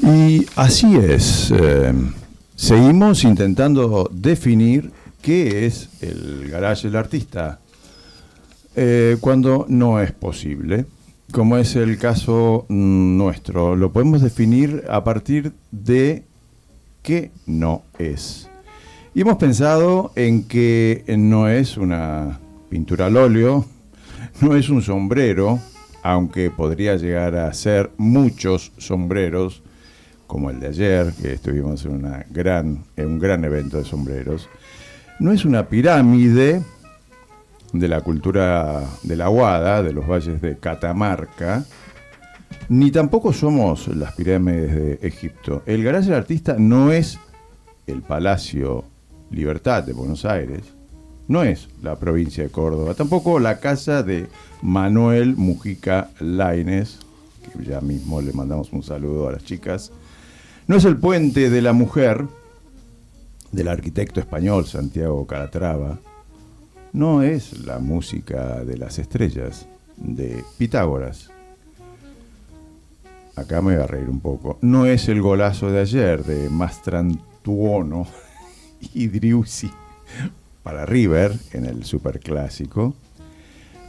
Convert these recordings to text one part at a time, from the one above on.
Y así es. Seguimos intentando definir qué es el garage del artista, cuando no es posible, como es el caso nuestro. Lo podemos definir a partir de qué no es. Y hemos pensado en que no es una pintura al óleo, no es un sombrero, aunque podría llegar a ser muchos sombreros, como el de ayer, que estuvimos en un gran evento de sombreros. No es una pirámide de la cultura de la Wada, de los valles de Catamarca, ni tampoco somos las pirámides de Egipto. El Garage del Artista no es el Palacio Libertad de Buenos Aires, no es la provincia de Córdoba, tampoco la casa de Manuel Mujica Lainez, que ya mismo le mandamos un saludo a las chicas. No es el Puente de la Mujer, del arquitecto español Santiago Calatrava. No es la música de las estrellas, de Pitágoras. Acá me voy a reír un poco. No es el golazo de ayer, de Mastrantuono y Driussi para River, en el Superclásico.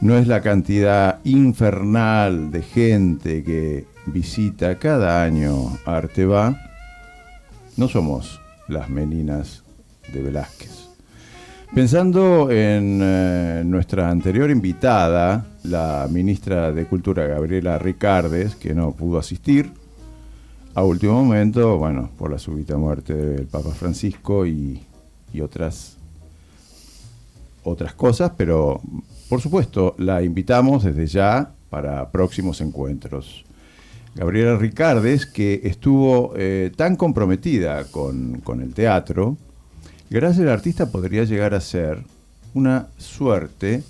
No es la cantidad infernal de gente que visita cada año Arteba. No somos las meninas de Velázquez. Pensando en nuestra anterior invitada, la ministra de Cultura Gabriela Ricardes, que no pudo asistir a último momento, bueno, por la súbita muerte del Papa Francisco y otras cosas, pero por supuesto la invitamos desde ya para próximos encuentros. Gabriela Ricardes, que estuvo tan comprometida con el teatro, gracias al artista podría llegar a ser una suerte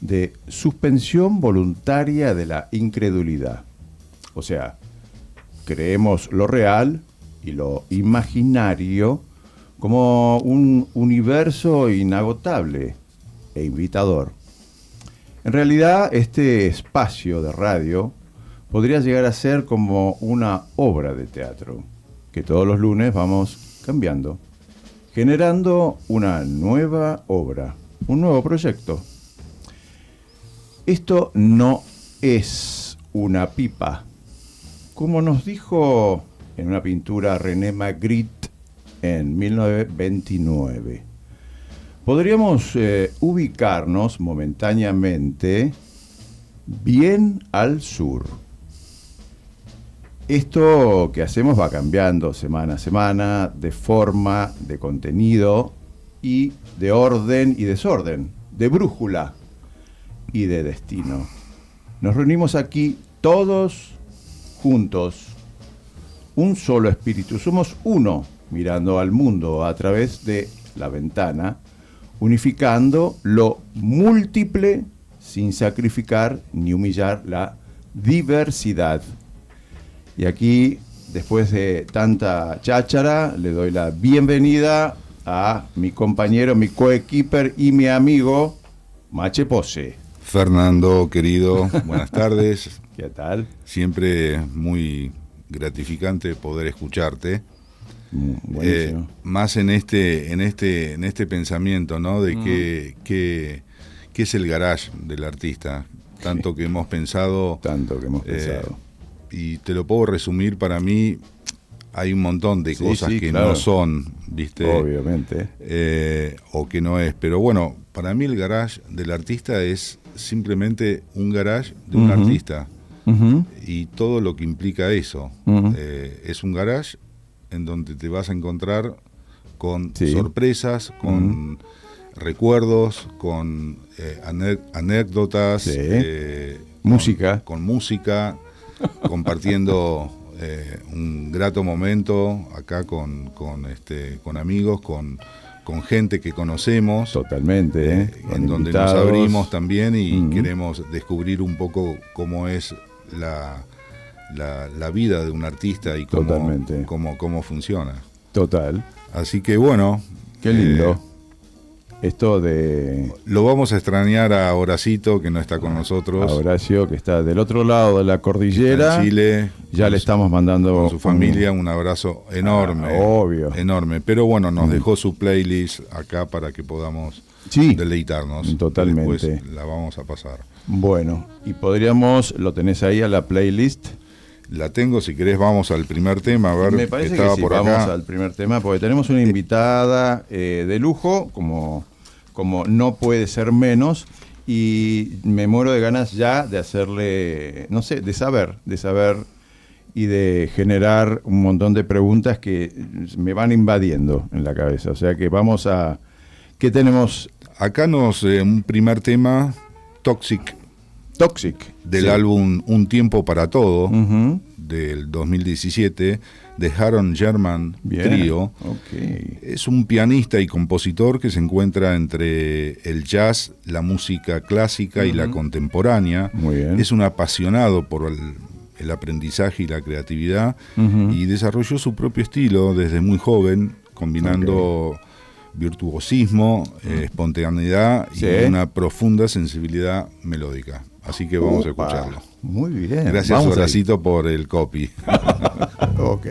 de suspensión voluntaria de la incredulidad. O sea, creemos lo real y lo imaginario como un universo inagotable e invitador. En realidad, este espacio de radio podría llegar a ser como una obra de teatro, que todos los lunes vamos cambiando, generando una nueva obra, un nuevo proyecto. Esto no es una pipa, como nos dijo en una pintura René Magritte en 1929. Podríamos ubicarnos momentáneamente bien al sur. Esto que hacemos va cambiando semana a semana, de forma, de contenido y de orden y desorden, de brújula y de destino. Nos reunimos aquí todos juntos, un solo espíritu, somos uno, mirando al mundo a través de la ventana, unificando lo múltiple sin sacrificar ni humillar la diversidad. Y aquí, después de tanta cháchara, le doy la bienvenida a mi compañero, mi coequiper y mi amigo, Mache Pose. Fernando, querido, buenas tardes. ¿Qué tal? Siempre muy gratificante poder escucharte. Más en este pensamiento, ¿no? De qué es el garage del artista. Tanto que hemos pensado. Y te lo puedo resumir, para mí hay un montón de cosas que claro, no son, ¿viste? Obviamente. O que no es. Pero bueno, para mí el garage del artista es simplemente un garage de un artista. Y todo lo que implica eso. Es un garage en donde te vas a encontrar con sorpresas, con recuerdos, con anécdotas, música. Con música, compartiendo un grato momento acá con amigos, con gente que conocemos. Totalmente, en donde invitados. Nos abrimos también y queremos descubrir un poco cómo es la vida de un artista y cómo funciona. Total. Así que bueno. Qué lindo. Esto de... Lo vamos a extrañar a Horacito, que no está con nosotros. A Horacio, que está del otro lado de la cordillera. En Chile. Ya le estamos mandando... Con su familia un abrazo enorme. Obvio. Enorme. Pero bueno, nos dejó su playlist acá para que podamos deleitarnos. Totalmente. Después la vamos a pasar. Bueno, y podríamos... ¿Lo tenés ahí a la playlist? La tengo, si querés vamos al primer tema, a ver. Me parece que sí, vamos al primer tema, porque tenemos una invitada de lujo, como no puede ser menos, y me muero de ganas ya de hacerle, no sé, de saber y de generar un montón de preguntas que me van invadiendo en la cabeza. O sea que vamos a... ¿Qué tenemos? Acá un primer tema, Toxic. Del álbum Un Tiempo para Todo, del 2017, de Aaron German Trio. Okay. Es un pianista y compositor que se encuentra entre el jazz, la música clásica y la contemporánea. Muy bien. Es un apasionado por el aprendizaje y la creatividad y desarrolló su propio estilo desde muy joven, combinando virtuosismo, espontaneidad y una profunda sensibilidad melódica. Así que vamos a escucharlo. Muy bien. Gracias, Horacito, por el copy. Ok.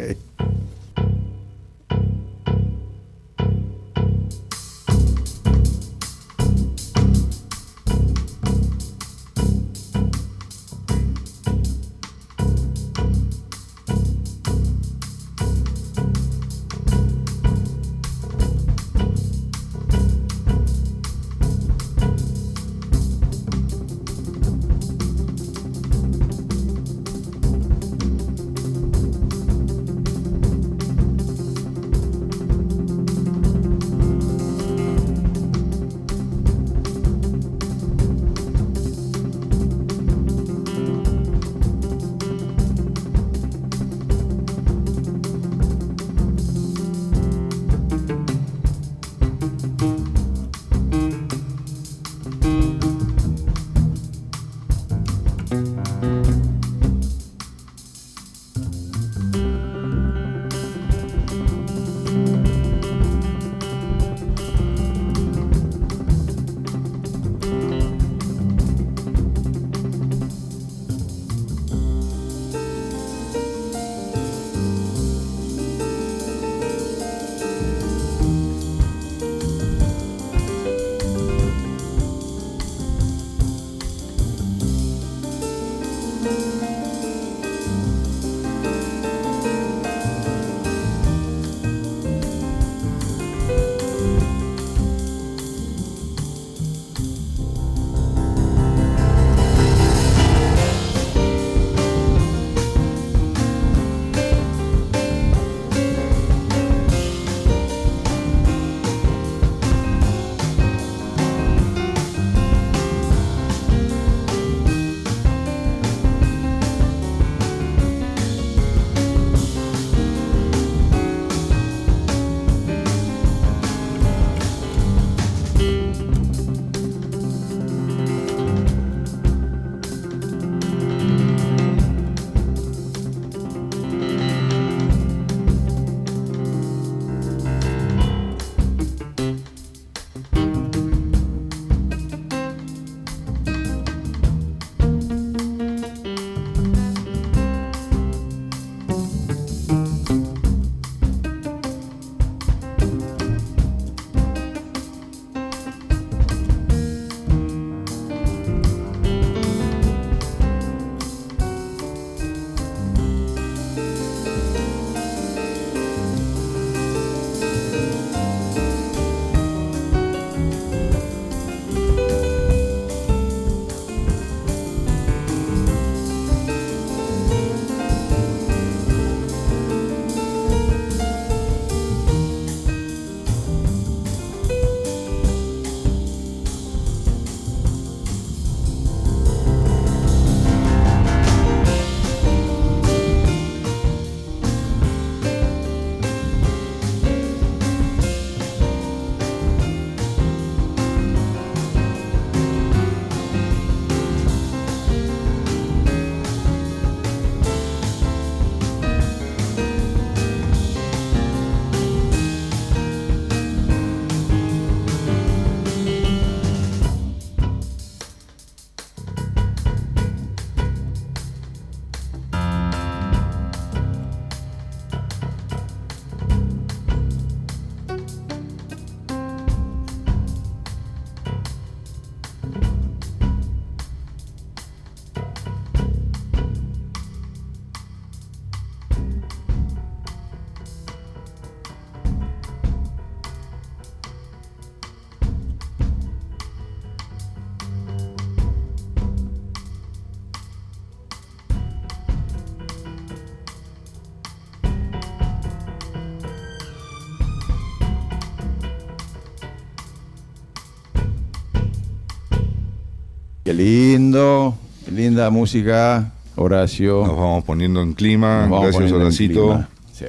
Qué lindo, qué linda música, Horacio. Nos vamos poniendo en clima. Gracias, Horacito. Sí.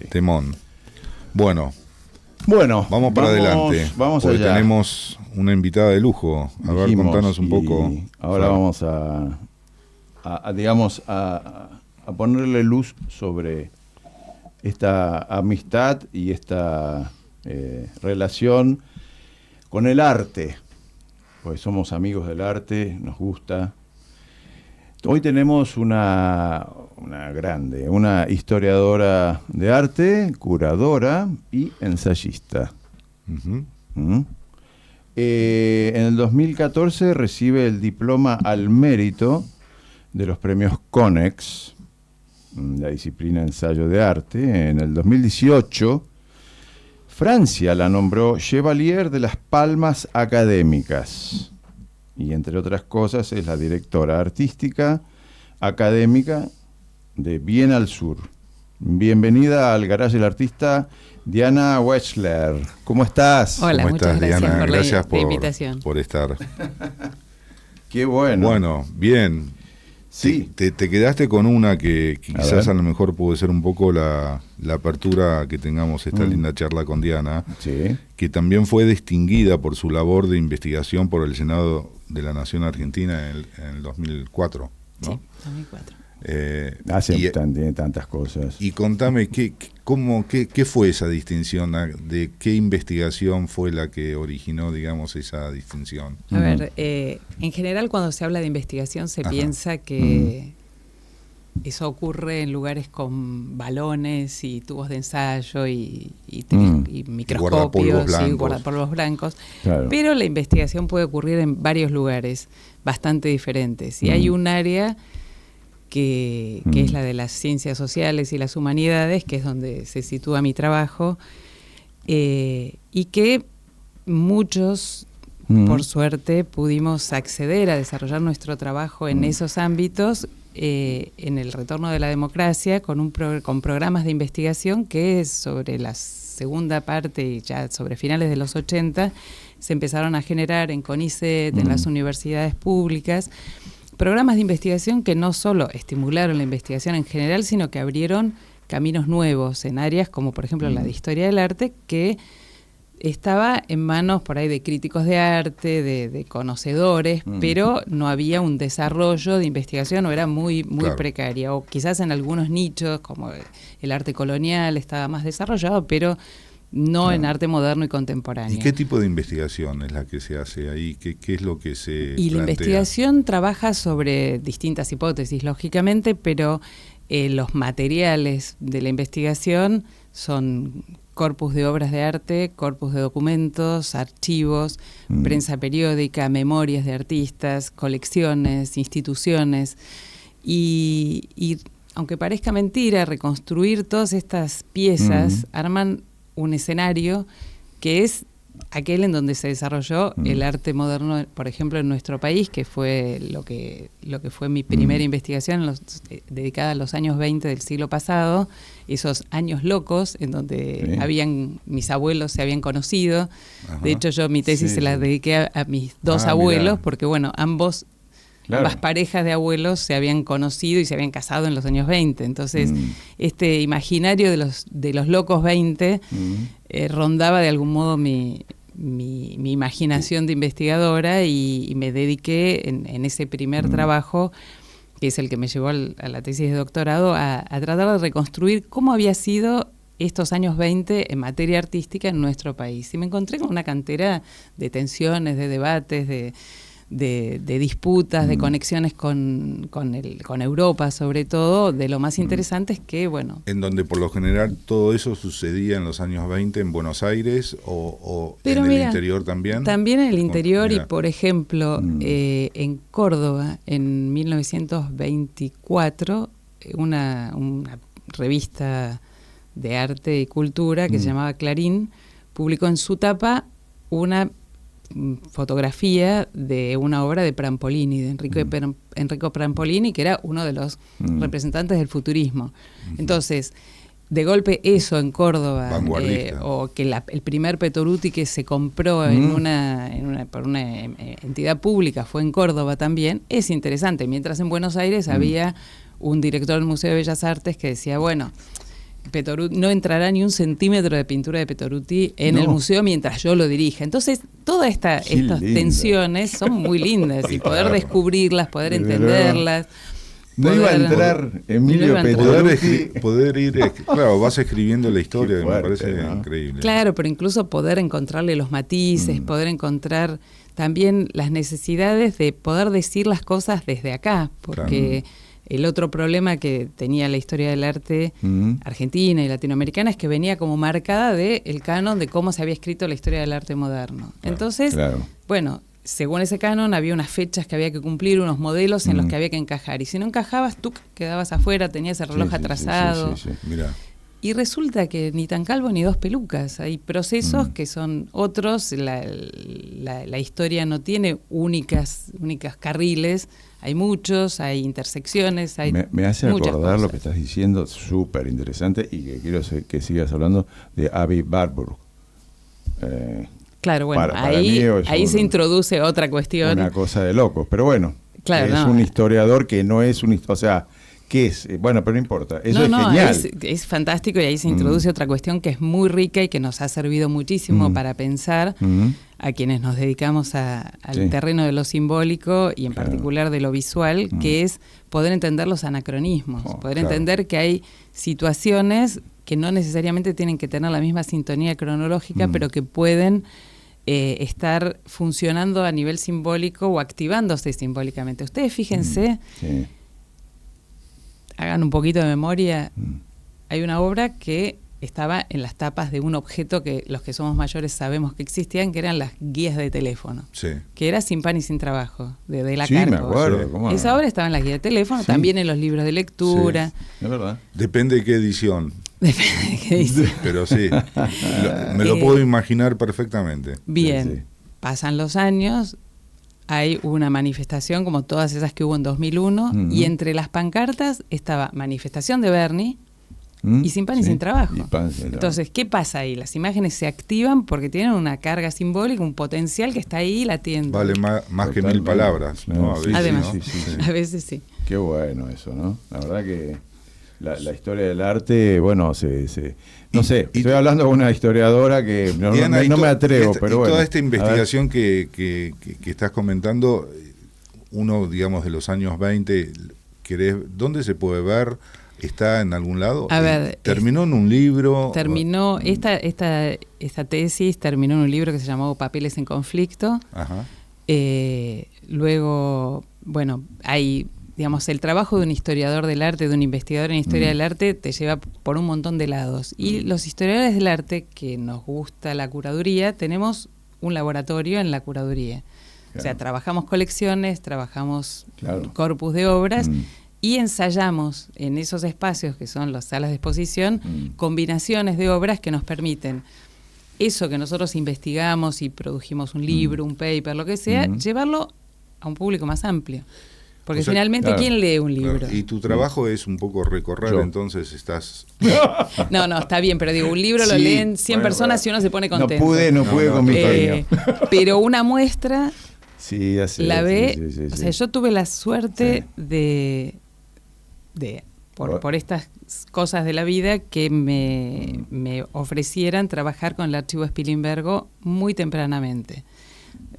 Temón. Bueno, vamos para adelante. Vamos porque allá. Tenemos una invitada de lujo. A ver, contanos un poco. Ahora vamos a ponerle luz sobre esta amistad y esta relación con el arte. Pues somos amigos del arte, nos gusta. Hoy tenemos una grande, una historiadora de arte, curadora y ensayista. En el 2014 recibe el diploma al mérito de los premios Conex, la disciplina ensayo de arte. En el 2018, Francia la nombró Chevalier de las Palmas Académicas. Y entre otras cosas es la directora artística académica de Bien al Sur. Bienvenida al Garage del Artista, Diana Wechsler. ¿Cómo estás? Hola, ¿Cómo muchas estás, gracias Diana? por Gracias la invitación. por estar. Qué bueno. Bueno, bien. Sí. Te quedaste con una que quizás a lo mejor puede ser un poco la apertura que tengamos esta linda charla con Diana, Sí. que también fue distinguida por su labor de investigación por el Senado de la Nación Argentina en el 2004, ¿no? Sí, 2004. Hace tantas cosas. Y contame, ¿qué fue esa distinción? ¿De qué investigación fue la que originó, digamos, esa distinción? A ver, en general cuando se habla de investigación se piensa que eso ocurre en lugares con balones y tubos de ensayo y microscopios y guardapolvos blancos. Claro. Pero la investigación puede ocurrir en varios lugares bastante diferentes. Y hay un área que es la de las ciencias sociales y las humanidades, que es donde se sitúa mi trabajo, y que muchos, por suerte, pudimos acceder a desarrollar nuestro trabajo en esos ámbitos en el retorno de la democracia, con programas de investigación que sobre la segunda parte y ya sobre finales de los 80 se empezaron a generar en CONICET, en las universidades públicas, programas de investigación que no solo estimularon la investigación en general, sino que abrieron caminos nuevos en áreas como, por ejemplo, la de historia del arte, que estaba en manos por ahí de críticos de arte, de conocedores, pero no había un desarrollo de investigación, o era muy Claro. precaria. O quizás en algunos nichos, como el arte colonial, estaba más desarrollado, pero no en arte moderno y contemporáneo. ¿Y qué tipo de investigación es la que se hace ahí? ¿Qué es lo que se Y la plantea? investigación trabaja sobre distintas hipótesis, lógicamente, pero los materiales de la investigación son corpus de obras de arte, corpus de documentos, archivos, prensa periódica, memorias de artistas, colecciones, instituciones. Y aunque parezca mentira, reconstruir todas estas piezas arman un escenario que es aquel en donde se desarrolló el arte moderno, por ejemplo, en nuestro país, que fue lo que fue mi primera investigación dedicada a los años 20 del siglo pasado, esos años locos en donde mis abuelos se habían conocido. Ajá. De hecho, yo mi tesis se la dediqué a mis dos abuelos, porque bueno, ambas parejas de abuelos se habían conocido y se habían casado en los años 20. Entonces, este imaginario de los locos 20 rondaba de algún modo mi imaginación de investigadora, y me dediqué en ese primer trabajo, que es el que me llevó a la tesis de doctorado, a tratar de reconstruir cómo había sido estos años 20 en materia artística en nuestro país. Y me encontré con una cantera de tensiones, de debates, de disputas, de conexiones con Europa, sobre todo. De lo más interesante es que, bueno... En donde por lo general todo eso sucedía en los años 20 en Buenos Aires o en el interior también. También en el interior, y por ejemplo, en Córdoba, en 1924, una revista de arte y cultura que se llamaba Clarín publicó en su tapa una fotografía de una obra de Prampolini, de Enrico Prampolini, que era uno de los representantes del futurismo. Entonces, de golpe eso en Córdoba, Vanguardista. o que el primer Petoruti que se compró por una entidad pública fue en Córdoba también, es interesante. Mientras en Buenos Aires había un director del Museo de Bellas Artes que decía, bueno, Petoruti, no entrará ni un centímetro de pintura de Petoruti en el museo mientras yo lo dirija. Entonces, todas estas tensiones son muy lindas y poder descubrirlas, poder entenderlas. No iba a entrar Emilio Petoruti. Poder ir, claro, vas escribiendo la historia, Qué fuerte, me parece ¿no? increíble. Claro, pero incluso poder encontrarle los matices, poder encontrar también las necesidades de poder decir las cosas desde acá, porque el otro problema que tenía la historia del arte argentina y latinoamericana es que venía como marcada del canon de cómo se había escrito la historia del arte moderno. Entonces, bueno, según ese canon había unas fechas que había que cumplir, unos modelos en los que había que encajar. Y si no encajabas, tú quedabas afuera, tenías el reloj atrasado. Mirá. Y resulta que ni tan calvo ni dos pelucas. Hay procesos que son otros. La historia no tiene únicas carriles. Hay muchos, hay intersecciones, hay me hace acordar cosas. lo que estás diciendo, súper interesante, y que quiero que sigas hablando de Avi Warburg. Claro, bueno, para ahí se introduce otra cuestión. Una cosa de locos, pero bueno, claro, es un historiador que no es un... O sea, ¿qué es? Bueno, pero no importa, eso es genial. Es fantástico, y ahí se introduce otra cuestión que es muy rica y que nos ha servido muchísimo para pensar a quienes nos dedicamos al terreno de lo simbólico y en particular de lo visual, que es poder entender los anacronismos, entender que hay situaciones que no necesariamente tienen que tener la misma sintonía cronológica, pero que pueden estar funcionando a nivel simbólico o activándose simbólicamente. Ustedes fíjense, hagan un poquito de memoria, hay una obra que estaba en las tapas de un objeto que los que somos mayores sabemos que existían, que eran las guías de teléfono, que era Sin pan y sin trabajo, de la Carco. Me acuerdo. ¿Cómo no? Esa obra estaba en las guías de teléfono, también en los libros de lectura. Es verdad. Depende de qué edición. Depende de qué dice. Pero sí, me lo puedo imaginar perfectamente. Bien, pasan los años, hay una manifestación como todas esas que hubo en 2001, y entre las pancartas estaba manifestación de Berni y Sin pan y sin trabajo. Entonces, ¿qué pasa ahí? Las imágenes se activan porque tienen una carga simbólica, un potencial que está ahí latiendo. Vale más que 1000 palabras, ¿no? A veces, además, ¿no? a veces sí. Qué bueno eso, ¿no? La verdad que la historia del arte, bueno, no sé, estoy hablando con una historiadora que Diana, no me atrevo, pero bueno. Toda esta investigación que estás comentando, uno, digamos, de los años 20, ¿dónde se puede ver? ¿Está en algún lado? A ver, ¿terminó en un libro? Terminó, esta tesis terminó en un libro que se llamó Papeles en conflicto. Ajá. Luego, bueno, hay... Digamos, el trabajo de un historiador del arte, de un investigador en historia del arte, te lleva por un montón de lados. Y los historiadores del arte, que nos gusta la curaduría, tenemos un laboratorio en la curaduría. Claro. O sea, trabajamos colecciones, trabajamos corpus de obras y ensayamos en esos espacios, que son las salas de exposición, combinaciones de obras que nos permiten eso que nosotros investigamos y produjimos un libro, un paper, lo que sea, llevarlo a un público más amplio. Porque finalmente, ¿quién lee un libro? Claro. Y tu trabajo es un poco recorrer, entonces estás... No, está bien, pero digo, un libro lo leen 100 personas y uno se pone contento. No pude con mi sueño. Pero una muestra la ve... Sí. O sea, yo tuve la suerte por estas cosas de la vida que me ofrecieran trabajar con el archivo Spilimbergo muy tempranamente.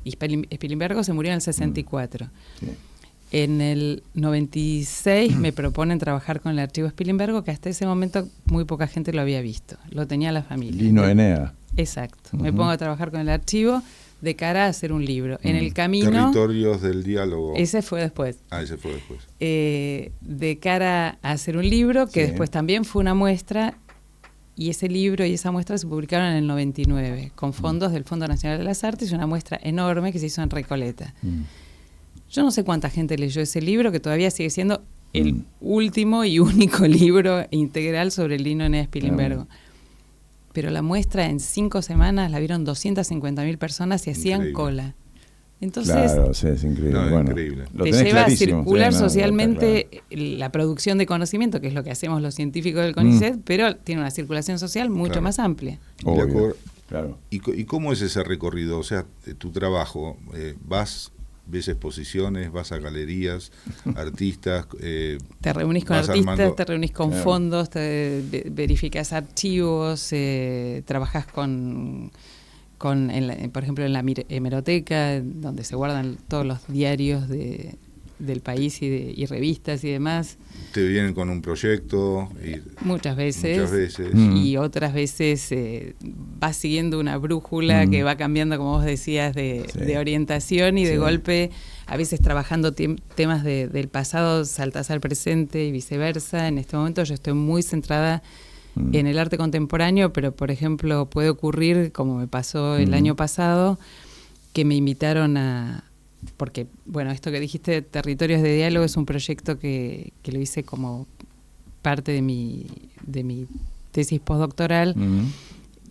Y Spilimbergo se murió en el 64. En el 96 me proponen trabajar con el archivo Spilimbergo, que hasta ese momento muy poca gente lo había visto. Lo tenía la familia. Lino Enea. Exacto. Me pongo a trabajar con el archivo de cara a hacer un libro. En el camino... Territorios del diálogo. Ese fue después. Ese fue después. De cara a hacer un libro, que después también fue una muestra, y ese libro y esa muestra se publicaron en el 99, con fondos del Fondo Nacional de las Artes, y una muestra enorme que se hizo en Recoleta. Yo no sé cuánta gente leyó ese libro, que todavía sigue siendo el último y único libro integral sobre Lino Enea Spilimbergo. Pero la muestra en 5 semanas la vieron 250.000 personas y hacían cola. Entonces, claro, sí, es increíble. No, Bueno, increíble. lo te tenés lleva a clarísimo, circular sí, no, socialmente está la producción de conocimiento, que es lo que hacemos los científicos del CONICET, pero tiene una circulación social mucho Claro. más amplia. claro. Y la Obvio, cor- claro. ¿Y cómo es ese recorrido? O sea, tu trabajo, ves exposiciones, vas a galerías, artistas, Te reunís con vas artistas, armando- te reunís con Claro. fondos, verificás archivos, trabajás por ejemplo, en la hemeroteca, donde se guardan todos los diarios del país y revistas y demás. te vienen con un proyecto y Muchas veces. muchas veces. Y otras veces vas siguiendo una brújula que va cambiando, como vos decías, de orientación y de Sí. golpe, a veces trabajando temas del pasado, saltás al presente y viceversa. En este momento yo estoy muy centrada en el arte contemporáneo, pero por ejemplo puede ocurrir, como me pasó el año pasado, que me invitaron porque, bueno, esto que dijiste, Territorios de Diálogo, es un proyecto que lo hice como parte de mi tesis postdoctoral,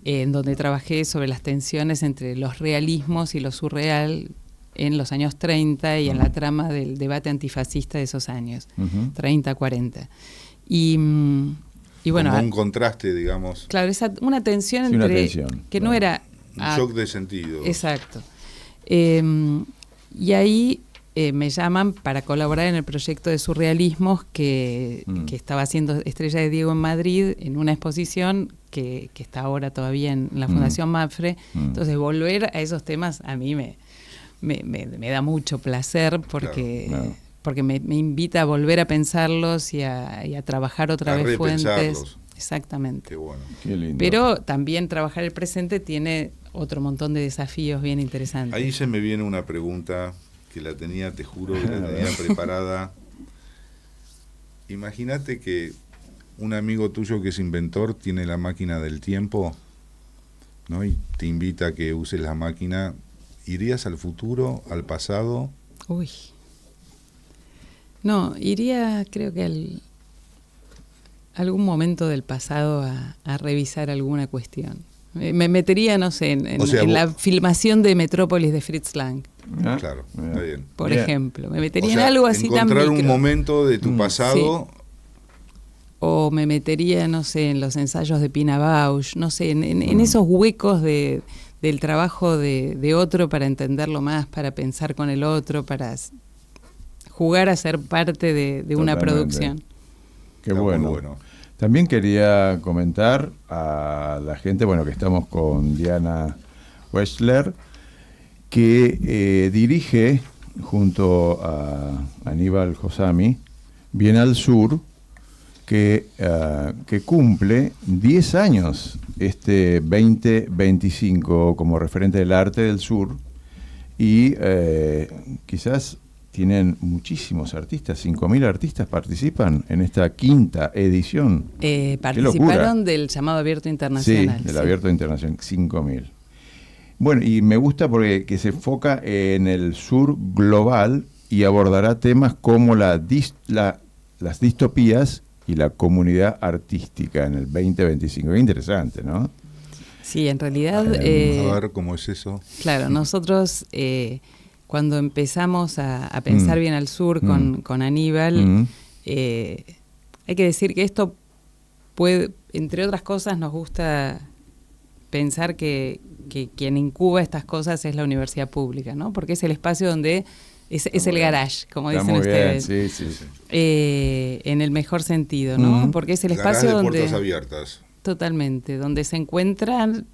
en donde trabajé sobre las tensiones entre los realismos y lo surreal en los años 30 y en la trama del debate antifascista de esos años, 30, 40. Y bueno, como un contraste, digamos, claro, una tensión Sí, una entre tensión, que claro. no era un shock de sentido. exacto. Y ahí me llaman para colaborar en el proyecto de surrealismos que estaba haciendo Estrella de Diego en Madrid, en una exposición que está ahora todavía en la Fundación Mapfre. Entonces volver a esos temas a mí me da mucho placer porque... Claro. Porque me invita a volver a pensarlos y a trabajar otra vez fuentes. Repensarlos. Exactamente. Qué bueno. Qué lindo. Pero también trabajar el presente tiene otro montón de desafíos bien interesantes. Ahí se me viene una pregunta que la tenía, te juro, que la tenía preparada. Imagínate que un amigo tuyo que es inventor tiene la máquina del tiempo, ¿no? Y te invita a que uses la máquina. ¿Irías al futuro, al pasado? Uy. No, iría, creo que algún momento del pasado a revisar alguna cuestión. Me metería, no sé, O sea, en la vos- filmación de Metrópolis de Fritz Lang, Ah, Claro, mira. está bien. por Bien. ejemplo. Me metería O sea, en algo así tan encontrar un micro. momento de tu pasado. O me metería, no sé, en los ensayos de Pina Bausch, no sé, en esos huecos del trabajo de otro para entenderlo más, para pensar con el otro, para jugar a ser parte de una Totalmente. producción. Qué Está muy bueno. bueno. También quería comentar a la gente, bueno, que estamos con Diana Wechsler, que dirige junto a Aníbal Josami Bienal Sur, que cumple 10 años este 2025 como referente del arte del sur, y quizás tienen muchísimos artistas, 5.000 artistas participan en esta quinta edición. Qué locura. Participaron del llamado abierto internacional. Sí, del abierto internacional, 5.000. Bueno, y me gusta porque que se enfoca en el sur global y abordará temas como las distopías y la comunidad artística en el 2025. Qué interesante, ¿no? Sí, en realidad... A ver cómo es eso. Claro, nosotros cuando empezamos a pensar bien al sur con Aníbal, hay que decir que esto puede, entre otras cosas, nos gusta pensar que quien incuba estas cosas es la universidad pública, ¿no? Porque es el espacio donde es el garage, como Está dicen muy bien, ustedes. sí. En el mejor sentido, ¿no? Porque es el Garage espacio de donde... puertas abiertas. Totalmente, donde se encuentran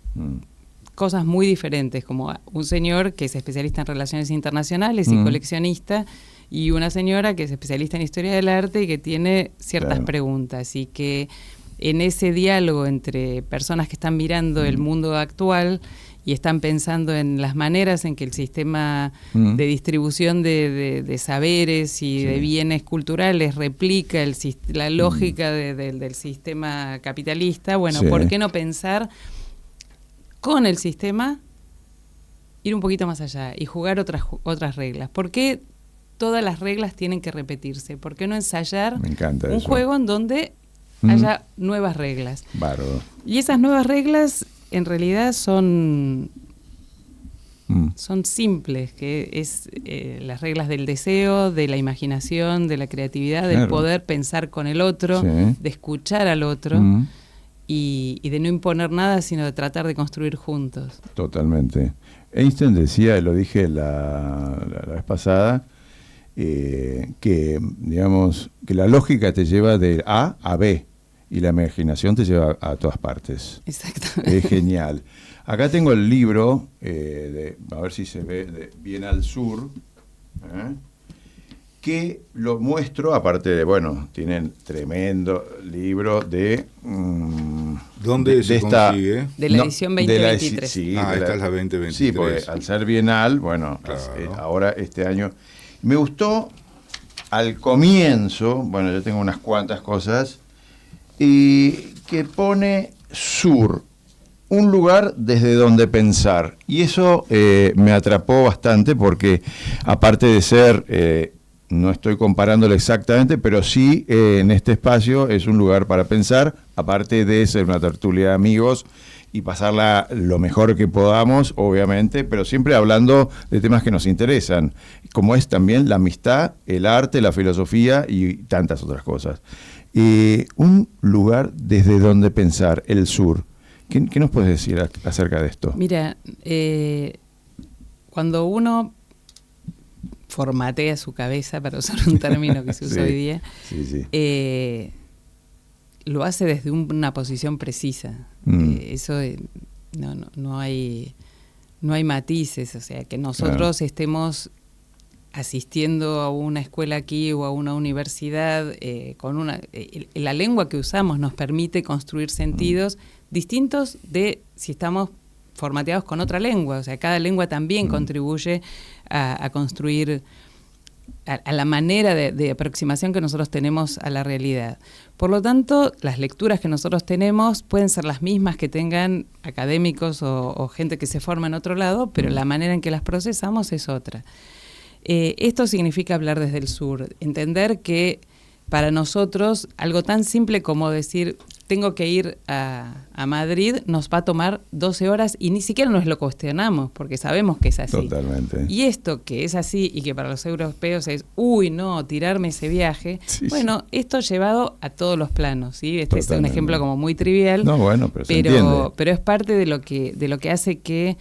cosas muy diferentes, como un señor que es especialista en relaciones internacionales y coleccionista, y una señora que es especialista en historia del arte y que tiene ciertas preguntas, y que en ese diálogo entre personas que están mirando el mundo actual y están pensando en las maneras en que el sistema de distribución de saberes y de bienes culturales replica la lógica del sistema capitalista, bueno, ¿por qué no pensar con el sistema, ir un poquito más allá y jugar otras reglas? ¿Por qué todas las reglas tienen que repetirse? ¿Por qué no ensayar un juego en donde haya nuevas reglas? Bárbaro. Y esas nuevas reglas en realidad son son simples, que es las reglas del deseo, de la imaginación, de la creatividad, del poder pensar con el otro, de escuchar al otro y de no imponer nada, sino de tratar de construir juntos. Totalmente. Einstein decía, lo dije la vez pasada, que digamos que la lógica te lleva de A a B y la imaginación te lleva a todas partes. Exactamente. Es genial. Acá tengo el libro, a ver si se ve, de Bien al Sur, que lo muestro, aparte de, bueno, tienen tremendo libro de... ¿Dónde se consigue? De la edición 2023. Esta es la 2023. Sí, porque al ser bienal, bueno, claro. Ahora este año... Me gustó al comienzo, bueno, yo tengo unas cuantas cosas, y que pone sur, un lugar desde donde pensar. Y eso me atrapó bastante porque, aparte de ser, no estoy comparándolo exactamente, pero sí en este espacio es un lugar para pensar, aparte de ser una tertulia de amigos y pasarla lo mejor que podamos, obviamente, pero siempre hablando de temas que nos interesan, como es también la amistad, el arte, la filosofía y tantas otras cosas. Un lugar desde donde pensar, el sur. ¿Qué nos puedes decir acerca de esto? Mira, cuando uno formatea su cabeza, para usar un término que se usa hoy día, lo hace desde una posición precisa. Eso no hay matices, o sea, que nosotros estemos asistiendo a una escuela aquí o a una universidad, la lengua que usamos nos permite construir sentidos distintos de si estamos formateados con otra lengua. O sea, cada lengua también contribuye a construir a la manera de aproximación que nosotros tenemos a la realidad. Por lo tanto, las lecturas que nosotros tenemos pueden ser las mismas que tengan académicos o gente que se forma en otro lado, pero la manera en que las procesamos es otra. Esto significa hablar desde el sur, entender que para nosotros algo tan simple como decir tengo que ir a Madrid nos va a tomar 12 horas y ni siquiera nos lo cuestionamos porque sabemos que es así. Totalmente. Y esto que es así y que para los europeos es, uy, no, tirarme ese viaje. Sí, bueno, esto llevado a todos los planos, ¿sí? Este es un ejemplo como muy trivial. No, bueno, pero es parte de lo que hace que...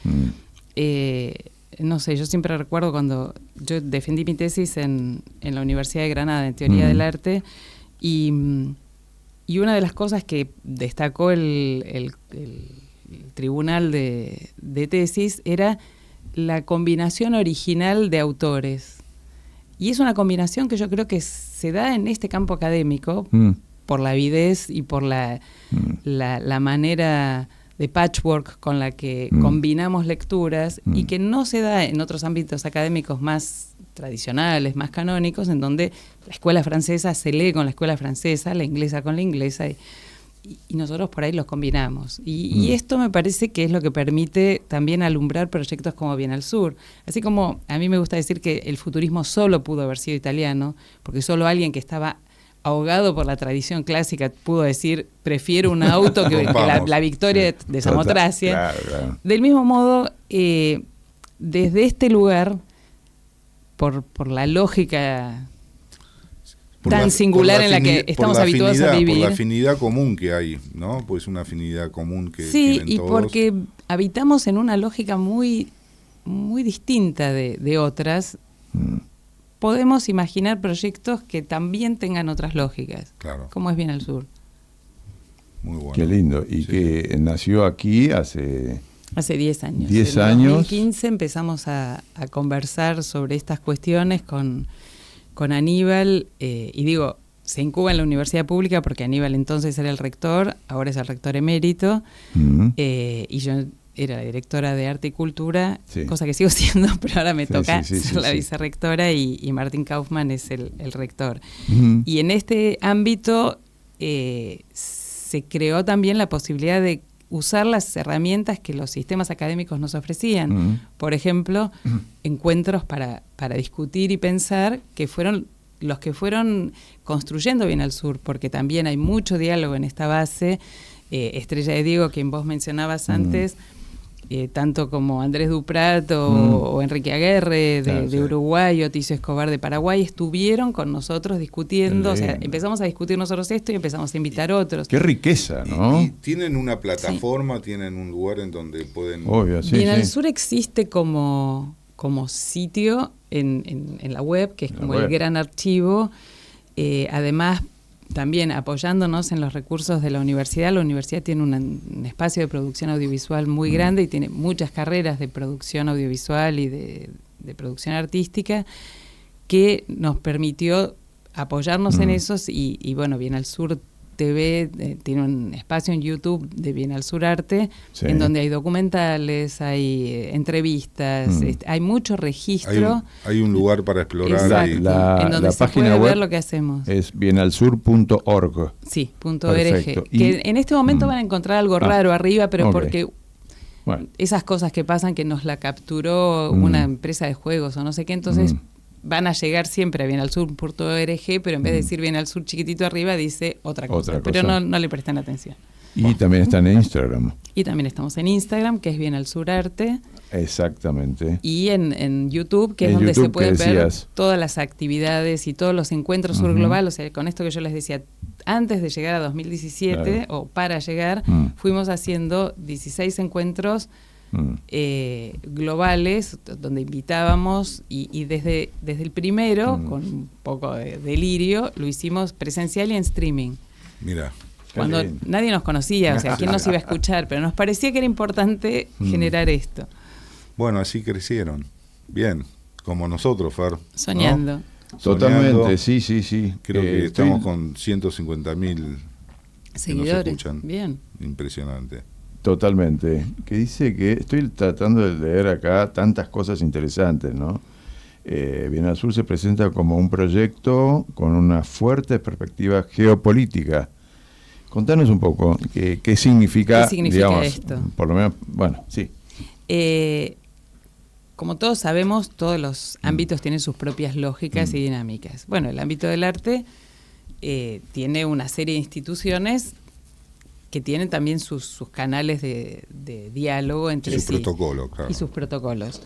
no sé, yo siempre recuerdo cuando yo defendí mi tesis en la Universidad de Granada en Teoría del Arte y una de las cosas que destacó el tribunal de tesis era la combinación original de autores. Y es una combinación que yo creo que se da en este campo académico por la avidez y por la manera de patchwork con la que combinamos lecturas y que no se da en otros ámbitos académicos más tradicionales, más canónicos, en donde la escuela francesa se lee con la escuela francesa, la inglesa con la inglesa, y nosotros por ahí los combinamos. Y esto me parece que es lo que permite también alumbrar proyectos como Bien al Sur. Así como a mí me gusta decir que el futurismo solo pudo haber sido italiano, porque solo alguien que estaba ahogado por la tradición clásica pudo decir prefiero un auto que la victoria de Samotracia. Claro. Del mismo modo, desde este lugar, por la lógica tan singular en la que estamos habituados a vivir. Por la afinidad común que hay, ¿no? Pues una afinidad común que sí, tienen y todos. Porque habitamos en una lógica muy, muy distinta de otras. Podemos imaginar proyectos que también tengan otras lógicas, como es Bien al Sur. Muy bueno. Qué lindo. Y que nació aquí hace 10 años. 10 años. En 2015 empezamos a conversar sobre estas cuestiones con Aníbal, y digo, se incuba en la universidad pública porque Aníbal entonces era el rector, ahora es el rector emérito, y yo era la directora de Arte y Cultura, cosa que sigo siendo, pero ahora me toca ser la vicerrectora y Martín Kaufmann es el rector. Y en este ámbito se creó también la posibilidad de usar las herramientas que los sistemas académicos nos ofrecían. Por ejemplo, encuentros para discutir y pensar, que fueron los que fueron construyendo Bien al Sur, porque también hay mucho diálogo en esta base. Estrella de Diego, quien vos mencionabas antes, tanto como Andrés Duprat o Enrique Aguerre de Uruguay, o Ticio Escobar de Paraguay, estuvieron con nosotros discutiendo. O sea, empezamos a discutir nosotros esto y empezamos a invitar otros. Qué riqueza, ¿no? Y tienen una plataforma, tienen un lugar en donde pueden... Obvio, sí. Bienalsur existe como sitio en la web, que es como el gran archivo. Además, también apoyándonos en los recursos de la universidad tiene un espacio de producción audiovisual muy grande y tiene muchas carreras de producción audiovisual y de producción artística que nos permitió apoyarnos en esos y bueno, Bienalsur TV tiene un espacio en YouTube de Bienalsur Arte, en donde hay documentales, hay entrevistas, hay mucho registro. Hay un lugar para explorar. En donde la se página puede web ver lo que hacemos. Es bienalsur.org. Sí, Perfecto. .org. Que en este momento van a encontrar algo raro arriba, pero porque esas cosas que pasan, que nos la capturó una empresa de juegos o no sé qué, entonces van a llegar siempre a bienalsur.org, pero en vez de decir Bienalsur chiquitito arriba, dice otra cosa. Pero no le prestan atención. Y también está en Instagram. Y también estamos en Instagram, que es Bienalsur Arte. Exactamente. Y en YouTube, que es donde se pueden ver todas las actividades y todos los encuentros sur global. O sea, con esto que yo les decía, antes de llegar a 2017, o para llegar, fuimos haciendo 16 encuentros globales, donde invitábamos, y desde el primero, con un poco de delirio, lo hicimos presencial y en streaming. Mira. Cuando nadie nos conocía, o sea, ¿quién nos iba a escuchar? Pero nos parecía que era importante generar esto. Bueno, así crecieron. Bien, como nosotros, Fer. Soñando. ¿No? Totalmente, sí. Creo que estamos con 150.000 seguidores. Que nos escuchan. Bien. Impresionante. Totalmente. Que dice que estoy tratando de leer acá tantas cosas interesantes, ¿no? Bienalsur se presenta como un proyecto con una fuerte perspectiva geopolítica. Contanos un poco qué significa, digamos, esto. Por lo menos, bueno, sí. Como todos sabemos, todos los ámbitos tienen sus propias lógicas y dinámicas. Bueno, el ámbito del arte tiene una serie de instituciones que tienen también sus canales de diálogo entre sí. Y sus protocolos, claro. Y sus protocolos.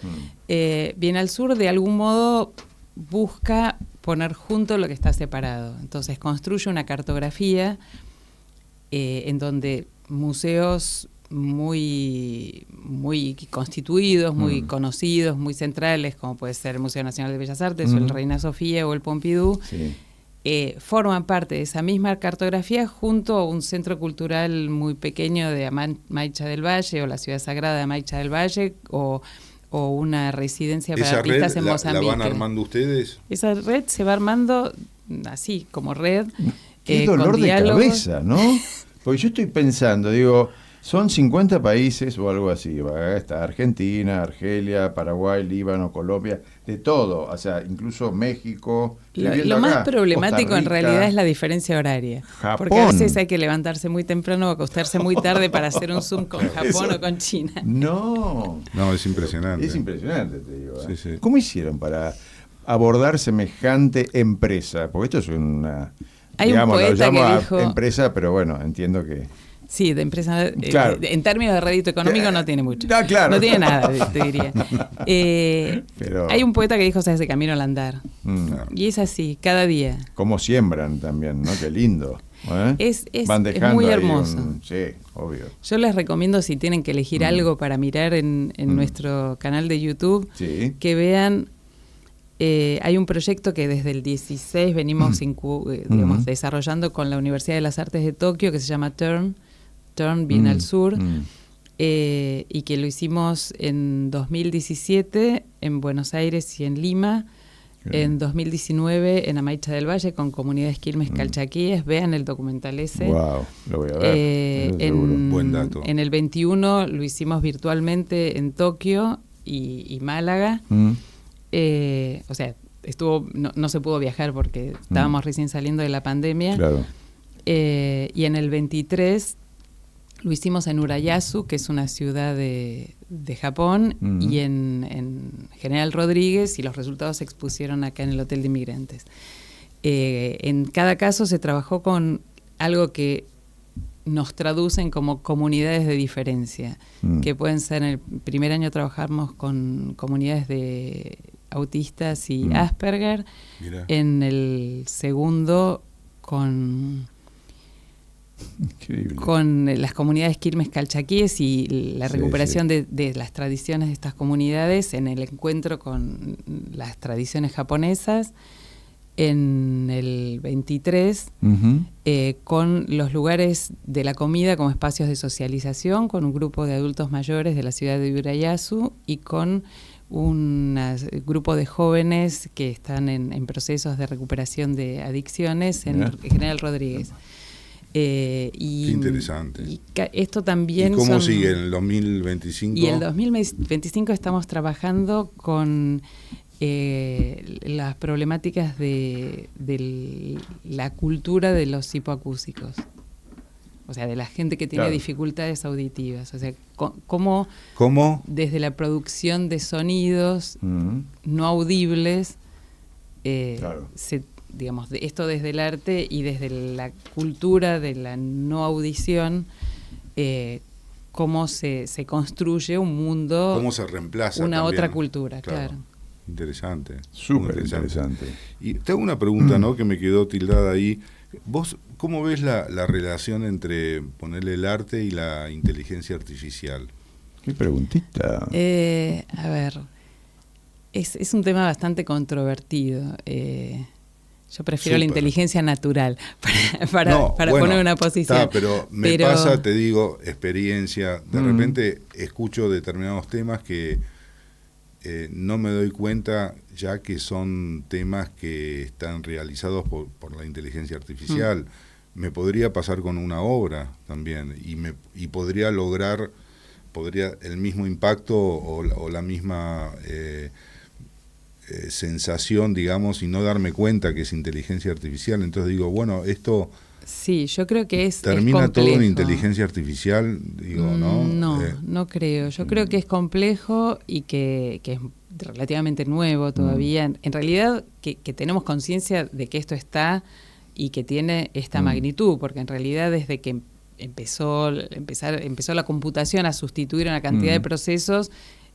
Bienalsur, de algún modo, busca poner junto lo que está separado. Entonces, construye una cartografía en donde museos muy constituidos, muy conocidos, muy centrales, como puede ser el Museo Nacional de Bellas Artes o el Reina Sofía o el Pompidou, forman parte de esa misma cartografía junto a un centro cultural muy pequeño de Amaicha del Valle o la ciudad sagrada de Amaicha del Valle o una residencia para artistas en Mozambique. ¿La van armando ustedes? Esa red se va armando así, como red. Qué dolor de cabeza, ¿no? Porque yo estoy pensando, digo, son 50 países o algo así. Está Argentina, Argelia, Paraguay, Líbano, Colombia, de todo. O sea, incluso México. Lo más problemático en realidad es la diferencia horaria. Japón. Porque a veces hay que levantarse muy temprano o acostarse muy tarde para hacer un Zoom con Japón o con China. No, es impresionante. Es impresionante, te digo. Sí. ¿Cómo hicieron para abordar semejante empresa? Porque esto es una... Hay digamos, un poeta lo llamo que dijo... empresa, pero bueno, entiendo que... Sí, de empresa, claro. En términos de rédito económico no tiene mucho. No, claro. No tiene nada, te diría. Pero... Hay un poeta que dijo, se hace camino al andar. Y es así, cada día. Cómo siembran también, ¿no? Qué lindo. Van dejando es muy hermoso. Sí, obvio. Yo les recomiendo, si tienen que elegir algo para mirar en nuestro canal de YouTube, que vean... hay un proyecto que desde el 16 venimos digamos, desarrollando con la Universidad de las Artes de Tokio, que se llama Turn Bienalsur, y que lo hicimos en 2017 en Buenos Aires y en Lima, en 2019 en Amaicha del Valle con comunidades quilmes calchaquíes. Vean el documental ese. Wow, lo voy a ver. Buen dato. En el 21 lo hicimos virtualmente en Tokio y Málaga. O sea, no se pudo viajar porque estábamos recién saliendo de la pandemia. Claro. Y en el 23 lo hicimos en Urayasu, que es una ciudad de Japón, y en General Rodríguez, y los resultados se expusieron acá en el Hotel de Inmigrantes. En cada caso se trabajó con algo que nos traducen como comunidades de diferencia, que pueden ser, en el primer año trabajamos con comunidades de autistas y Asperger, Mirá. en el segundo con las comunidades Quilmes Calchaquíes y la recuperación de las tradiciones de estas comunidades, en el encuentro con las tradiciones japonesas. En el 23, con los lugares de la comida como espacios de socialización, con un grupo de adultos mayores de la ciudad de Urayasu y con un grupo de jóvenes que están en procesos de recuperación de adicciones en General Rodríguez. Qué interesante. Y esto también. ¿Y cómo sigue en el 2025? Y en el 2025 estamos trabajando con las problemáticas de la cultura de los hipoacúsicos, o sea, de la gente que tiene dificultades auditivas, o sea, cómo desde la producción de sonidos no audibles, digamos, esto desde el arte y desde la cultura de la no audición, cómo se construye un mundo, cómo se reemplaza una también. Otra cultura, claro. Interesante. Súper interesante. Y tengo una pregunta, ¿no? Que me quedó tildada ahí. ¿Vos cómo ves la relación entre ponerle el arte y la inteligencia artificial? Qué preguntita. A ver, es un tema bastante controvertido. Yo prefiero la inteligencia natural para poner una posición. Pero me pasa, te digo, experiencia. De repente escucho determinados temas que no me doy cuenta ya que son temas que están realizados por la inteligencia artificial. Me podría pasar con una obra también y podría lograr el mismo impacto o la misma sensación, digamos, y no darme cuenta que es inteligencia artificial. Entonces digo, bueno, esto... Sí, yo creo que ¿termina es todo en inteligencia artificial? Digo, ¿no? No creo. Yo creo que es complejo y que es relativamente nuevo todavía. En realidad, que tenemos conciencia de que esto está y que tiene esta magnitud, porque en realidad desde que empezó la computación a sustituir una cantidad de procesos,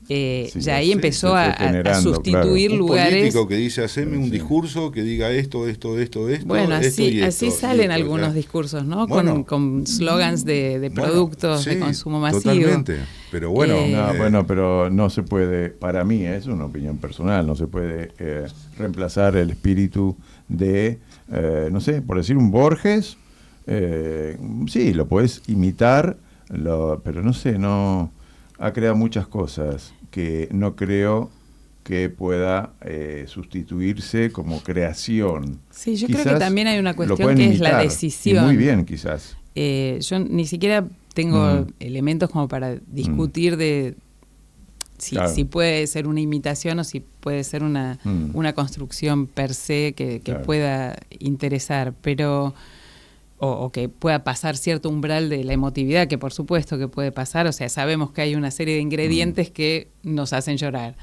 ahí empezó a sustituir lugares. Un político que dice, haceme un discurso que diga esto. Bueno, así salen algunos discursos, ¿no? Bueno, con slogans de productos de consumo masivo. Totalmente. Pero bueno. Pero no se puede, para mí, es una opinión personal, no se puede reemplazar el espíritu de, no sé, por decir un Borges. Sí, lo puedes imitar, pero no sé, no... Ha creado muchas cosas que no creo que pueda sustituirse como creación. Sí, yo creo que también hay una cuestión que es la decisión. Muy bien, quizás. Yo ni siquiera tengo elementos como para discutir de si puede ser una imitación o si puede ser una construcción per se que pueda interesar, pero... O que pueda pasar cierto umbral de la emotividad, que por supuesto que puede pasar, o sea, sabemos que hay una serie de ingredientes que nos hacen llorar,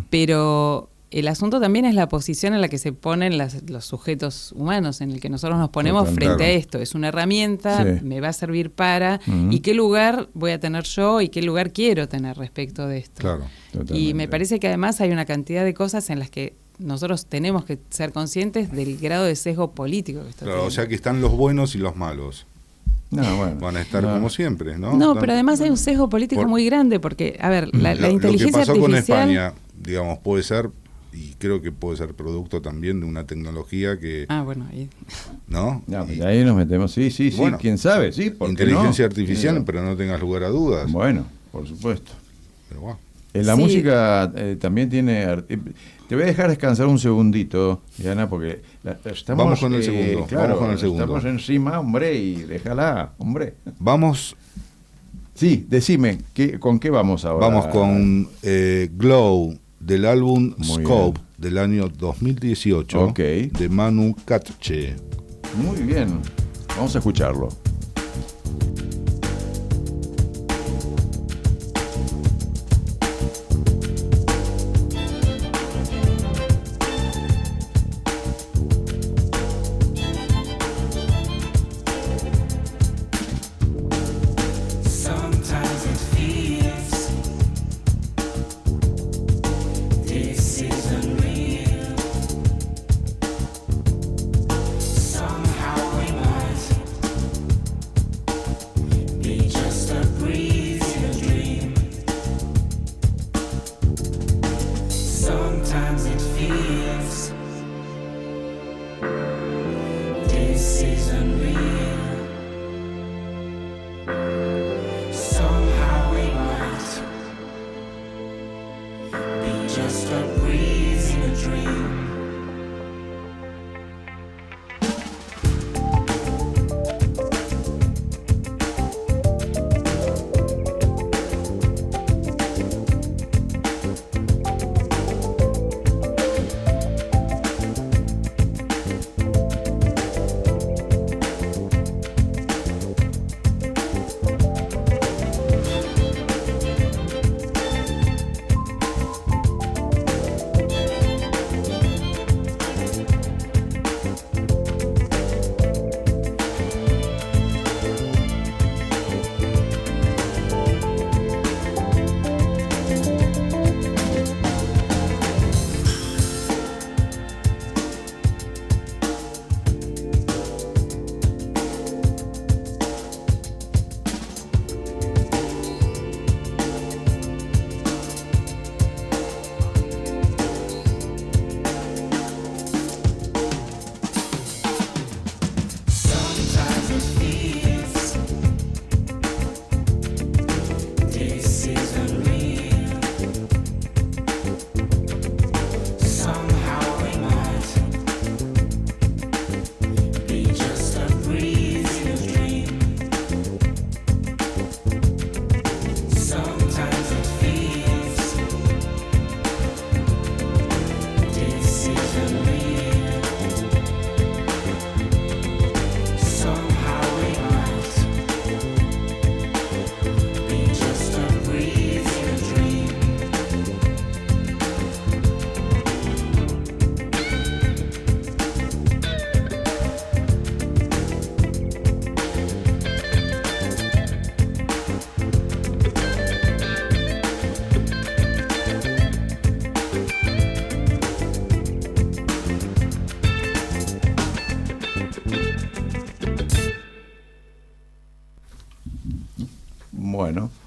pero el asunto también es la posición en la que se ponen los sujetos humanos, en el que nosotros nos ponemos frente a esto. Es una herramienta, me va a servir para, ¿y qué lugar voy a tener yo y qué lugar quiero tener respecto de esto? Claro, y me parece que además hay una cantidad de cosas en las que nosotros tenemos que ser conscientes del grado de sesgo político que está teniendo. O sea que están los buenos y los malos. Van a estar como siempre, ¿no? No, pero además hay un sesgo político muy grande, porque, a ver, la inteligencia artificial... Lo que pasó con España, digamos, puede ser, y creo que puede ser producto también de una tecnología que... bueno, ahí... ¿No? Ahí nos metemos, sí, bueno, quién sabe, sí, ¿por qué inteligencia artificial, pero no tengas lugar a dudas. Bueno, por supuesto. Pero bueno. En la música también tiene... Te voy a dejar descansar un segundito, Diana, porque vamos con el segundo. Claro, vamos con el segundo. Estamos encima, hombre, y déjala, hombre. Vamos. Sí, decime, ¿con qué vamos ahora? Vamos con Glow, del álbum Scope, del año 2018, de Manu Katché. Muy bien, vamos a escucharlo. Sometimes it feels this is unreal. Somehow we might be just a breeze in a dream.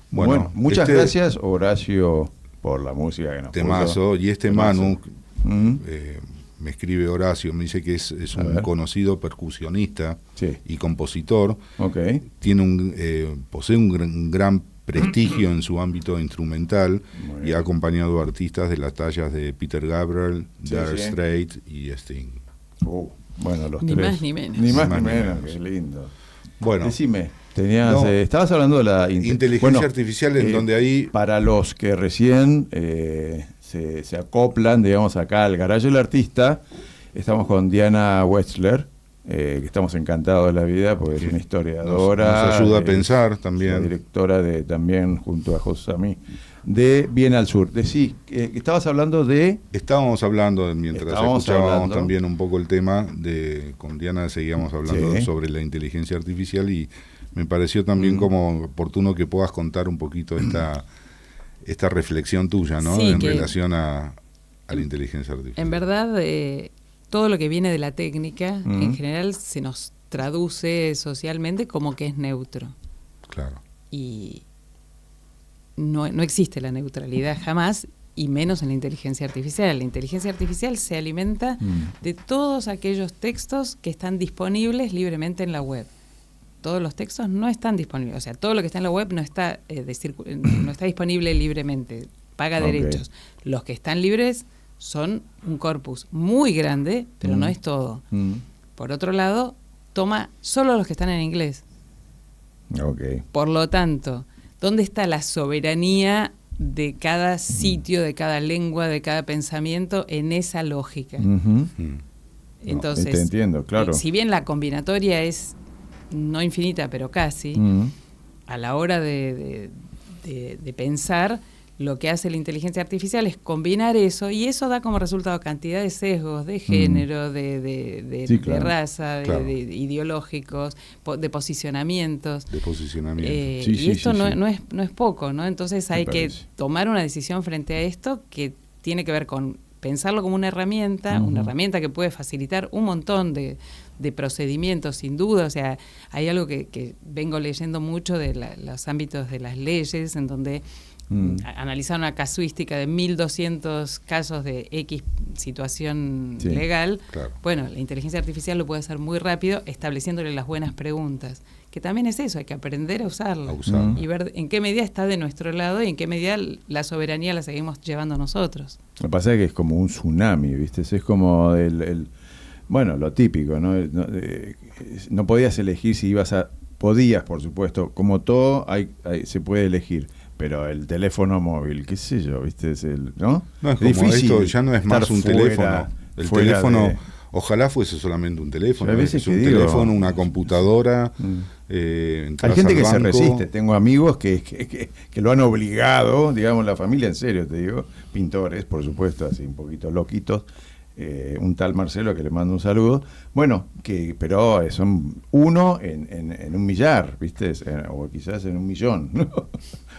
Bueno, muchas gracias, Horacio, por la música que nos puso. Y Manu, me escribe Horacio, me dice que es un conocido percusionista y compositor. Tiene posee un gran prestigio en su ámbito instrumental y ha acompañado a artistas de las tallas de Peter Gabriel, Dire Straits y Sting. Bueno, los ni tres. Más ni menos. Ni más ni menos, qué lindo. Bueno, decime. Estabas hablando de la inteligencia artificial, en donde ahí... Para los que recién se acoplan, digamos, acá al Garaje del Artista, estamos con Diana Wetzler, que estamos encantados de la vida, porque es una historiadora. Nos ayuda a pensar también. Directora también, junto a José Samí, de Bien al Sur. Estabas hablando de... Estábamos hablando, mientras escuchábamos también un poco el tema, con Diana seguíamos hablando sobre la inteligencia artificial y me pareció también como oportuno que puedas contar un poquito esta reflexión tuya, ¿no? En relación a la inteligencia artificial. En verdad, todo lo que viene de la técnica, en general, se nos traduce socialmente como que es neutro. Claro. Y no existe la neutralidad jamás, y menos en la inteligencia artificial. La inteligencia artificial se alimenta de todos aquellos textos que están disponibles libremente en la web. Todos los textos no están disponibles, o sea, todo lo que está en la web no está no está disponible libremente, paga derechos. Los que están libres son un corpus muy grande, pero no es todo. Por otro lado, toma solo los que están en inglés. Por lo tanto, ¿dónde está la soberanía de cada sitio, de cada lengua, de cada pensamiento en esa lógica? Entonces, te entiendo, claro. Si bien la combinatoria es no infinita, pero casi, a la hora de pensar, lo que hace la inteligencia artificial es combinar eso, y eso da como resultado cantidad de sesgos de género, de raza, de ideológicos, de posicionamientos. Y esto no es poco, ¿no? Entonces hay que tomar una decisión frente a esto que tiene que ver con pensarlo como una herramienta que puede facilitar un montón de procedimientos, sin duda. O sea, hay algo que vengo leyendo mucho de los ámbitos de las leyes, en donde analizar una casuística de 1.200 casos de X situación Sí, legal, claro. bueno, la inteligencia artificial lo puede hacer muy rápido estableciéndole las buenas preguntas, que también es eso, hay que aprender a usarla. A usarla. Y ver en qué medida está de nuestro lado y en qué medida la soberanía la seguimos llevando nosotros. Lo que pasa es que es como un tsunami, ¿viste? Es como bueno, lo típico, ¿no? No podías elegir si ibas a... Podías, por supuesto, como todo, se puede elegir, pero el teléfono móvil, qué sé yo, ¿viste? ¿no? No es como difícil esto, ya no es más estar un fuera- teléfono. El fuera teléfono, de- ojalá fuese solamente un teléfono. Yo a veces Es un que digo- teléfono, una computadora. Hay entras gente al que se banco. resiste. Tengo amigos que lo han obligado, digamos, la familia, en serio te digo, pintores, por supuesto, así un poquito loquitos. Un tal Marcelo, que le mando un saludo. Bueno, pero son uno en un millar, ¿viste? O quizás en 1.000.000, ¿no?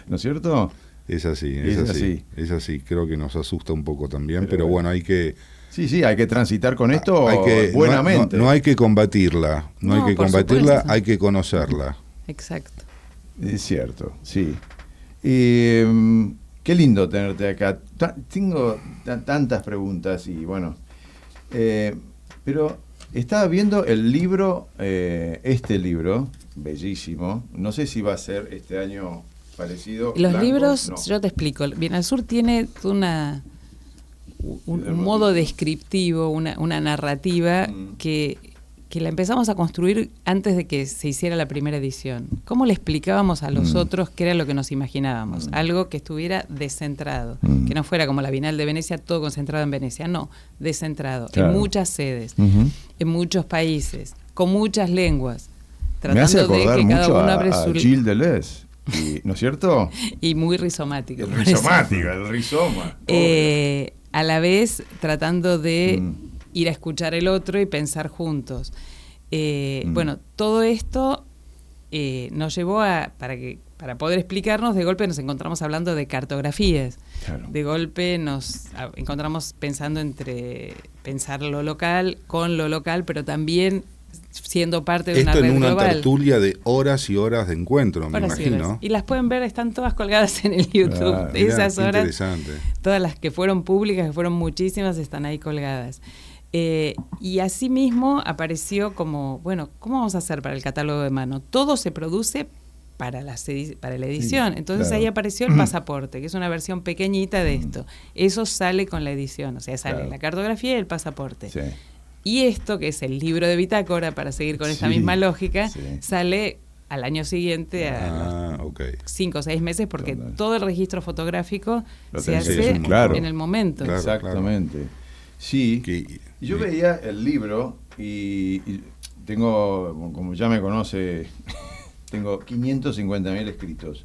¿No es cierto? Es así, Es es así. así. Es así. Creo que nos asusta un poco también, Pero pero bueno, hay que... Sí, hay que transitar con esto no- buenamente. No, hay que combatirla, no hay No, que por combatirla, supuesto. hay que conocerla. Exacto. Es cierto, sí. Qué lindo tenerte acá. Tengo tantas preguntas y bueno, pero estaba viendo el libro, este libro, bellísimo. No sé si va a ser este año parecido. Los blanco, libros, no. yo te explico. Bien, al sur tiene un modo descriptivo, una narrativa que la empezamos a construir antes de que se hiciera la primera edición. ¿Cómo le explicábamos a los otros qué era lo que nos imaginábamos? Algo que estuviera descentrado, que no fuera como la Bienal de Venecia, todo concentrado en Venecia, no, descentrado, Claro. en muchas sedes, Ujú. en muchos países, con muchas lenguas, Me hace tratando de acordar que cada mucho uno a abre su... Gilles Deleuze, ¿no es cierto? Y muy rizomático. El por eso. rizomático, el rizoma. A la vez tratando de Mm. ir a escuchar el otro y pensar juntos. Mm. Bueno, todo esto nos llevó para poder explicarnos, de golpe nos encontramos hablando de cartografías. Claro. De golpe nos encontramos pensando entre pensar lo local con lo local, pero también siendo parte de una Esto red en una global. tertulia de horas y horas de encuentro, me Horas y imagino. horas. Y las pueden ver, están todas colgadas en el YouTube. Claro. De Mirá, esas qué horas, interesante. todas las que fueron públicas, que fueron muchísimas, están ahí colgadas. Y asimismo apareció como, bueno, ¿cómo vamos a hacer para el catálogo de mano? Todo se produce para la edición. Sí, Entonces claro. ahí apareció el pasaporte, que es una versión pequeñita de esto. Eso sale con la edición, o sea, sale Claro. la cartografía y el pasaporte. Sí. Y esto, que es el libro de bitácora, para seguir con esta Sí, misma lógica, sí. sale al año siguiente, a los Ok. 5 o 6 meses, porque Total. todo el registro fotográfico Lo se tenés que hace hacer, claro. en el momento. Claro. Exactamente. Sí. Que- Yo veía el libro y tengo, como ya me conoce, tengo 550.000 escritos.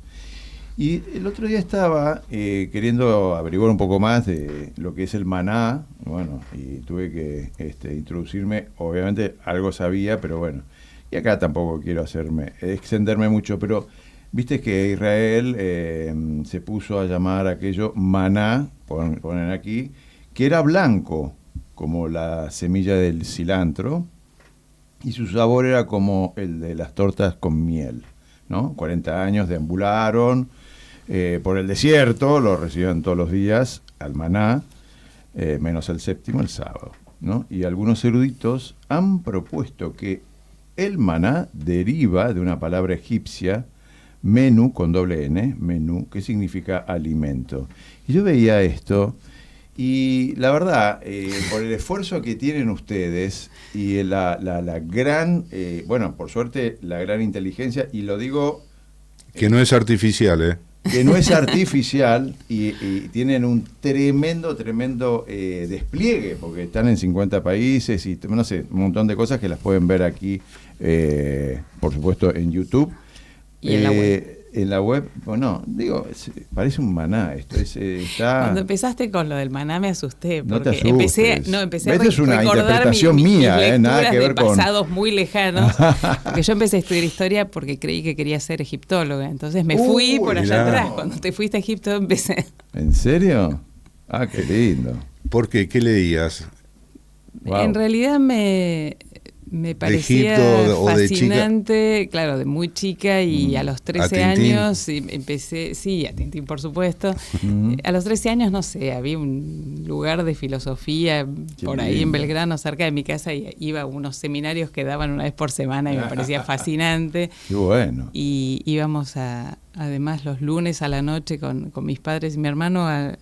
Y el otro día estaba queriendo averiguar un poco más de lo que es el maná, bueno, y tuve que introducirme, obviamente algo sabía, pero bueno, y acá tampoco quiero extenderme mucho, pero viste que Israel se puso a llamar aquello maná, ponen aquí, que era blanco, como la semilla del cilantro, y su sabor era como el de las tortas con miel, ¿no? 40 años deambularon por el desierto, lo recibían todos los días al maná, menos el séptimo, el sábado, ¿no? Y algunos eruditos han propuesto que el maná deriva de una palabra egipcia, menú, con doble N, menú, que significa alimento. Y yo veía esto, y la verdad, por el esfuerzo que tienen ustedes y la gran, bueno, por suerte, la gran inteligencia, y lo digo Que no es artificial, ¿eh? que no es artificial y tienen un tremendo despliegue, porque están en 50 países y no sé, un montón de cosas que las pueden ver aquí, por supuesto, en YouTube. Y en la web. En la web, bueno, digo, parece un maná esto. Está... Cuando empezaste con lo del maná me asusté, No te porque asustes. empecé a Esta es una recordar interpretación mis mía, nada lecturas que ver de con... pasados muy lejanos, porque yo empecé a estudiar historia porque creí que quería ser egiptóloga, entonces me fui por allá mirá. atrás. Cuando te fuiste a Egipto empecé. ¿En serio? Ah, qué lindo. ¿Por qué? ¿Qué leías? Wow. En realidad me Me parecía Egipto o de chica. fascinante, claro, de muy chica, y a los 13 ¿A Tintín? años empecé, sí, a Tintín por supuesto. A los 13 años, no sé, había un lugar de filosofía Qué por ahí en lindo. Belgrano, cerca de mi casa, y iba a unos seminarios que daban una vez por semana y me parecía fascinante. Qué bueno. Y íbamos además los lunes a la noche con mis padres y mi hermano al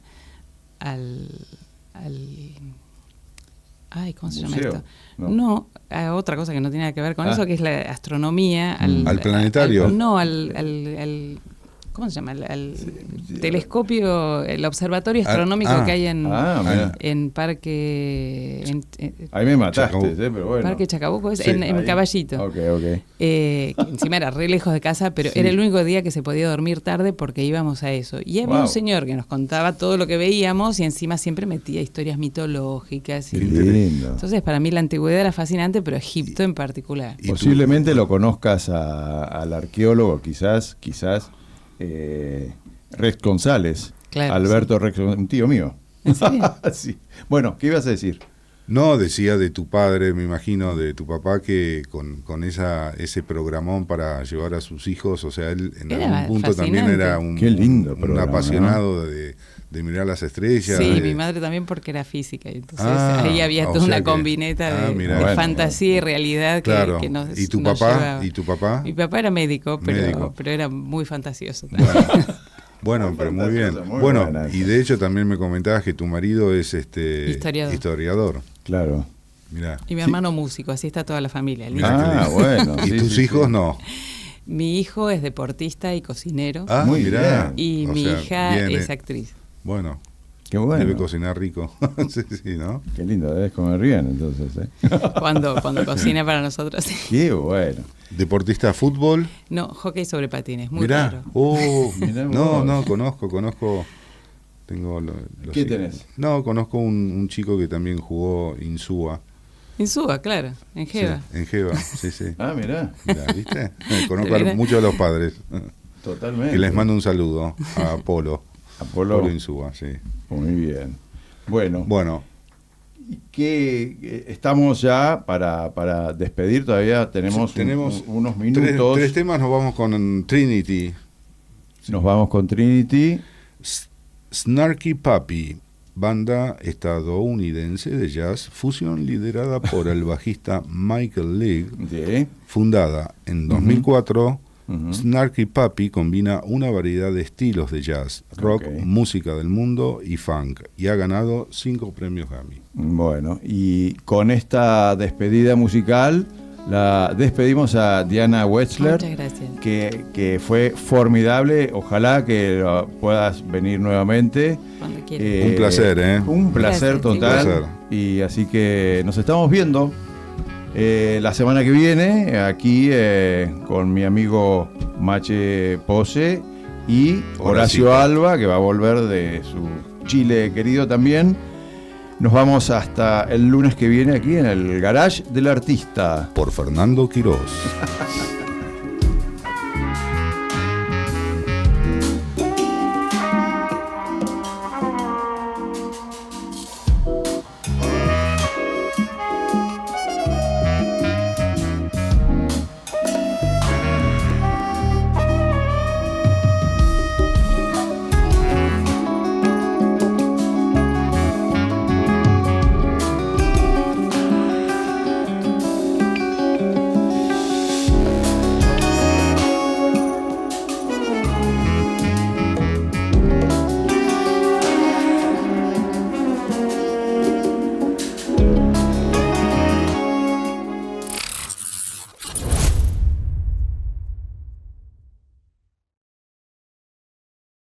ay, ¿cómo se llama ¿Museo? esto? No. No, a otra cosa que no tiene nada que ver con Ah. eso, que es la astronomía. ¿Al planetario? No, al ¿cómo se llama? Al telescopio, el observatorio astronómico que hay en mira. Parque... Ahí me mataste, Chacabuco. pero bueno. Parque Chacabuco, Sí, en ahí. Caballito. Ok. Que encima era re lejos de casa, pero Sí. era el único día que se podía dormir tarde porque íbamos a eso. Y había Wow. un señor que nos contaba todo lo que veíamos y encima siempre metía historias mitológicas. Qué Y, lindo. entonces para mí la antigüedad era fascinante, pero Egipto en particular. ¿Y tú? Posiblemente lo conozcas al arqueólogo, quizás, Rex González. Claro, Alberto Rex, un tío mío. ¿En serio? Sí. Bueno, ¿qué ibas a decir? No, decía de tu padre, me imagino, de tu papá, que con ese programón para llevar a sus hijos, o sea, él en Era algún punto también fascinante. era un, Qué lindo un programa, apasionado de mirar las estrellas. Sí, de- mi madre también porque era física. Entonces Ah, ahí había o toda sea una que- combineta de, mirá. de Bueno, fantasía y realidad Claro. que nos ¿Y tu nos papá? llevaba. ¿Y tu papá? Mi papá era médico, Médico. pero era muy fantasioso. Bueno, pero muy bien. fantasioso, muy Bueno, buena esa. y de hecho también me comentabas que tu marido es historiador. Claro. Mirá. Y mi hermano músico, así está toda la familia. Mirá qué Ah, lindo. bueno. ¿Y sí, tus sí, hijos sí. no? Mi hijo es deportista y cocinero. Ah, Muy mirá. Y O mi sea, hija bien, es actriz. Bueno, Qué bueno. debe cocinar rico. Sí, sí, ¿no? Qué lindo, debes comer bien entonces. Cuando cocina para nosotros. Qué bueno. Deportista de fútbol. No, hockey sobre patines, muy Mirá. raro. Oh, Mirá no, vos. conozco. Tengo los ¿Qué tenés? No, conozco un chico que también jugó Insúa. Insúa, claro, en Jeva. Sí, en Jeva, sí, sí. Ah, mirá. Mirá, ¿viste? Conozco Mirá. a muchos de los padres. Totalmente. Que les mando un saludo a Polo. Apolo. Polo Insúa, sí. Muy bien. Bueno, Bueno, que estamos ya para despedir, todavía tenemos, tenemos unos minutos. tres temas, nos vamos con Trinity. Nos vamos con Trinity. Snarky Puppy, banda estadounidense de jazz, fusión liderada por el bajista Michael League, de fundada en 2004. Ujú. Snarky Puppy combina una variedad de estilos de jazz, rock, Ok. música del mundo y funk, y ha ganado 5 premios Grammy. Bueno, y con esta despedida musical la despedimos a Diana Wetzler, Muchas gracias. que fue formidable. Ojalá que puedas venir nuevamente. Cuando quieras. Un placer, ¿eh? Un placer Gracias, total. igual. Y así que nos estamos viendo la semana que viene aquí con mi amigo Mache Pose y Horacio Horacito. Alba, que va a volver de su Chile querido también. Nos vamos hasta el lunes que viene aquí en el Garage del Artista. Por Fernando Quirós.